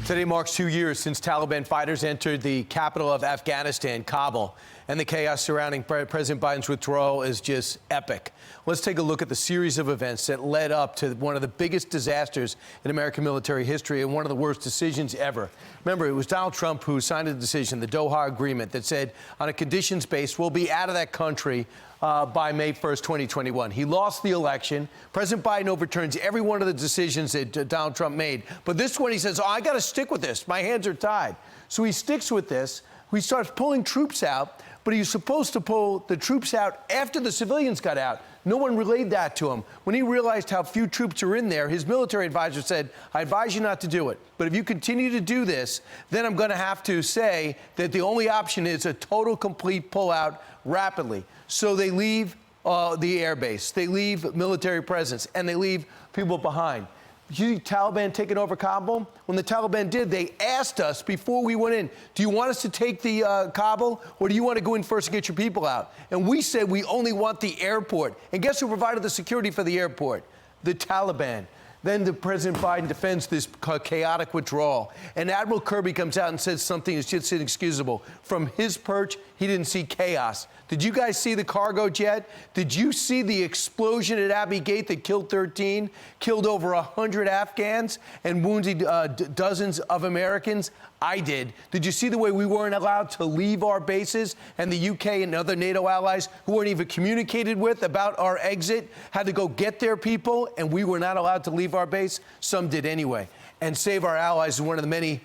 Today marks 2 years since Taliban fighters entered the capital of Afghanistan, Kabul, and the chaos surrounding President Biden's withdrawal is just epic. Let's take a look at the series of events that led up to one of the biggest disasters in American military history and one of the worst decisions ever. Remember, it was Donald Trump who signed a decision, the Doha Agreement, that said on a conditions base, we'll be out of that country by May 1st, 2021. He lost the election. President Biden overturns every one of the decisions that Donald Trump made. But this one, he says, I got to stick with this. My hands are tied. So he sticks with this. He starts pulling troops out, but he was supposed to pull the troops out after the civilians got out. No one relayed that to him. When he realized how few troops are in there, his military advisor said, I advise you not to do it. But if you continue to do this, then I'm going to have to say that the only option is a total, complete pullout rapidly. So they leave the air base, they leave military presence, and they leave people behind. You see Taliban taking over Kabul? When the Taliban did, they asked us before we went in, do you want us to take the Kabul, or do you want to go in first and get your people out? And we said we only want the airport. And guess who provided the security for the airport? The Taliban. Then the President Biden defends this chaotic withdrawal. And Admiral Kirby comes out and says something that's just inexcusable. From his perch, he didn't see chaos. Did you guys see the cargo jet? Did you see the explosion at Abbey Gate that killed 13, killed over 100 Afghans, and wounded dozens of Americans? I did. Did you see the way we weren't allowed to leave our bases, and the UK and other NATO allies who weren't even communicated with about our exit had to go get their people, and we were not allowed to leave our base? Some did anyway. And Save Our Allies is one of the many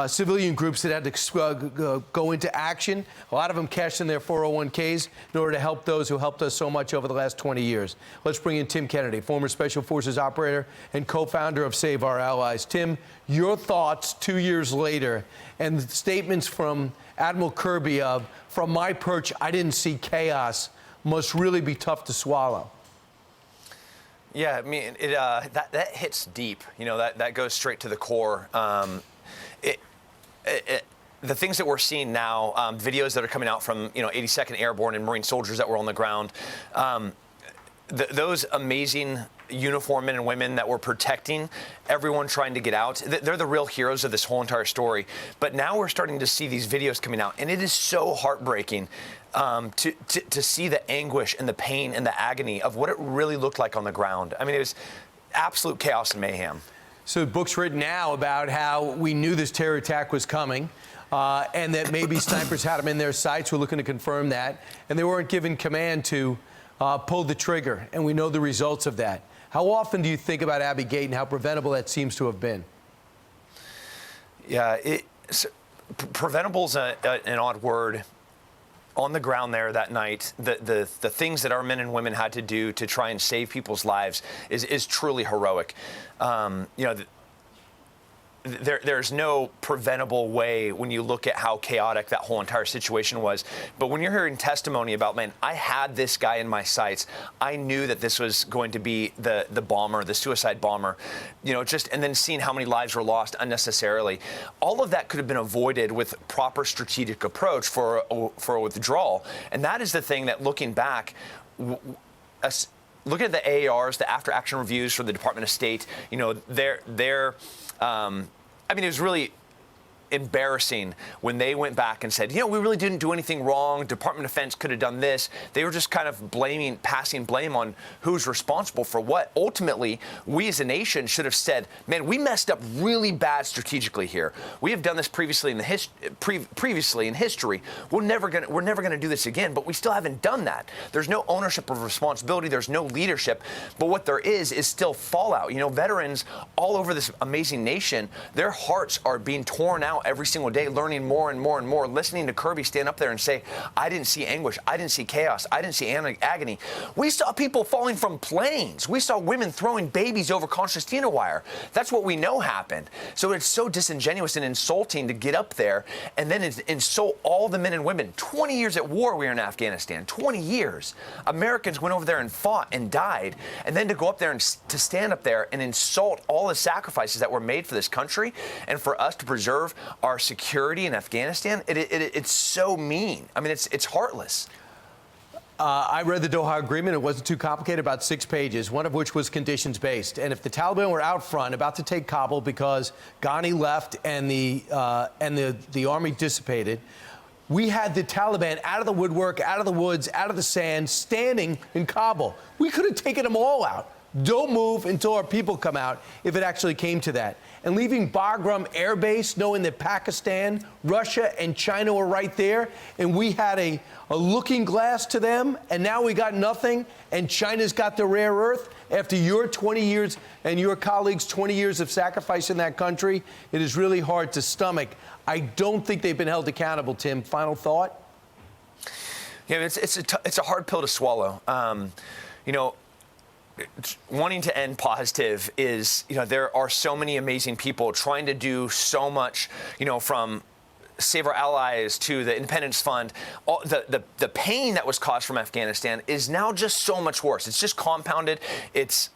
civilian groups that had to go into action. A lot of them cashed in their 401ks in order to help those who helped us so much over the last 20 years. Let's bring in Tim Kennedy, former Special Forces operator and co-founder of Save Our Allies. Tim, your thoughts 2 years later and the statements from Admiral Kirby of, from my perch, I didn't see chaos, must really be tough to swallow. Yeah, I mean, that hits deep. You know, that goes straight to the core. The things that we're seeing now, videos that are coming out from 82nd Airborne and Marine soldiers that were on the ground, those amazing uniformed men and women that were protecting everyone trying to get out, they're the real heroes of this whole entire story. But now we're starting to see these videos coming out, and it is so heartbreaking to see the anguish and the pain and the agony of what it really looked like on the ground. I mean, it was absolute chaos and mayhem. So books written now about how we knew this terror attack was coming, and that maybe snipers had them in their sights. We're looking to confirm that. And they weren't given command to pull the trigger, and we know the results of that. How often do you think about Abbey Gate and how preventable that seems to have been? Yeah, preventable's an odd word. On the ground there that night, the things that our men and women had to do to try and save people's lives is truly heroic. There's no preventable way when you look at how chaotic that whole entire situation was. But when you're hearing testimony about, man, I had this guy in my sights, I knew that this was going to be the bomber, the suicide bomber, and then seeing how many lives were lost unnecessarily. All of that could have been avoided with proper strategic approach for a withdrawal. And that is the thing that, looking back, look at the AARs, the after action reviews for the Department of State, I mean, it was really embarrassing when they went back and said, we really didn't do anything wrong. Department of Defense could have done this. They were just kind of passing blame on who's responsible for what. Ultimately, we as a nation should have said, man, we messed up really bad strategically here. We have done this previously in history. We're never gonna do this again, but we still haven't done that. There's no ownership of responsibility. There's no leadership. But what there is still fallout. Veterans all over this amazing nation, their hearts are being torn out every single day, learning more and more and more, listening to Kirby stand up there and say, I didn't see anguish, I didn't see chaos, I didn't see agony. We saw people falling from planes. We saw women throwing babies over concertina wire. That's what we know happened. So it's so disingenuous and insulting to get up there and then insult all the men and women. 20 years at war we were in Afghanistan, 20 years. Americans went over there and fought and died. And then to go up there and to stand up there and insult all the sacrifices that were made for this country and for us to preserve our security in Afghanistan, it's so mean. I mean, it's heartless. I read the Doha Agreement. It wasn't too complicated, about 6 pages, one of which was conditions-based. And if the Taliban were out front about to take Kabul because Ghani left and the army dissipated, we had the Taliban out of the woodwork, out of the woods, out of the sand, standing in Kabul. We could have taken them all out. Don't move until our people come out, if it actually came to that. And leaving Bagram Air Base, knowing that Pakistan, Russia, and China were right there, and we had a looking glass to them, and now we got nothing, and China's got the rare earth. After your 20 years and your colleagues' 20 years of sacrifice in that country, it is really hard to stomach. I don't think they've been held accountable, Tim. Final thought? Yeah, it's a hard pill to swallow. Wanting to end positive is, there are so many amazing people trying to do so much, from Save Our Allies to the Independence Fund. All the pain that was caused from Afghanistan is now just so much worse. It's just compounded. It's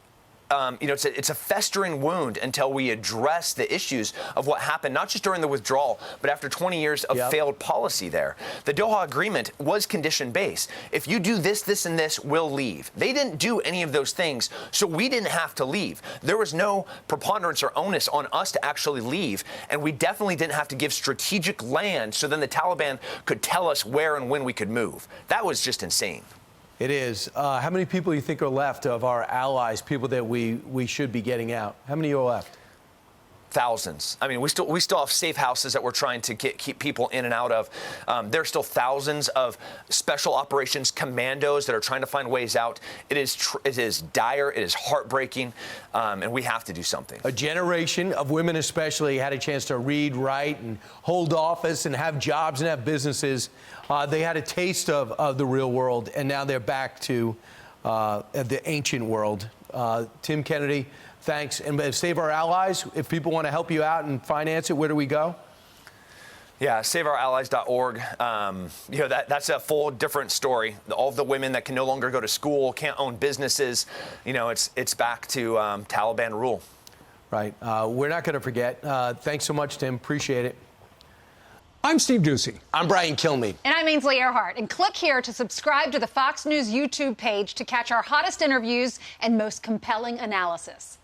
a festering wound until we address the issues of what happened, not just during the withdrawal, but after 20 years of failed policy there. The Doha Agreement was condition-based. If you do this, this, and this, we'll leave. They didn't do any of those things, so we didn't have to leave. There was no preponderance or onus on us to actually leave, and we definitely didn't have to give strategic land so then the Taliban could tell us where and when we could move. That was just insane. It is. How many people do you think are left of our allies, people that we should be getting out? How many are left? Thousands. I mean, we still have safe houses that we're trying to keep people in and out of. There's still thousands of special operations commandos that are trying to find ways out. It is dire. It is heartbreaking, and we have to do something. A generation of women, especially, had a chance to read, write, and hold office, and have jobs and have businesses. They had a taste of the real world, and now they're back to the ancient world. Tim Kennedy, thanks. And Save Our Allies, if people want to help you out and finance it, where do we go? Yeah, saveourallies.org. That's a full different story. All of the women that can no longer go to school, can't own businesses, it's back to Taliban rule. Right. We're not going to forget. Thanks so much, Tim. Appreciate it. I'm Steve Ducey. I'm Brian Kilmeade. And I'm Ainsley Earhart. And click here to subscribe to the Fox News YouTube page to catch our hottest interviews and most compelling analysis.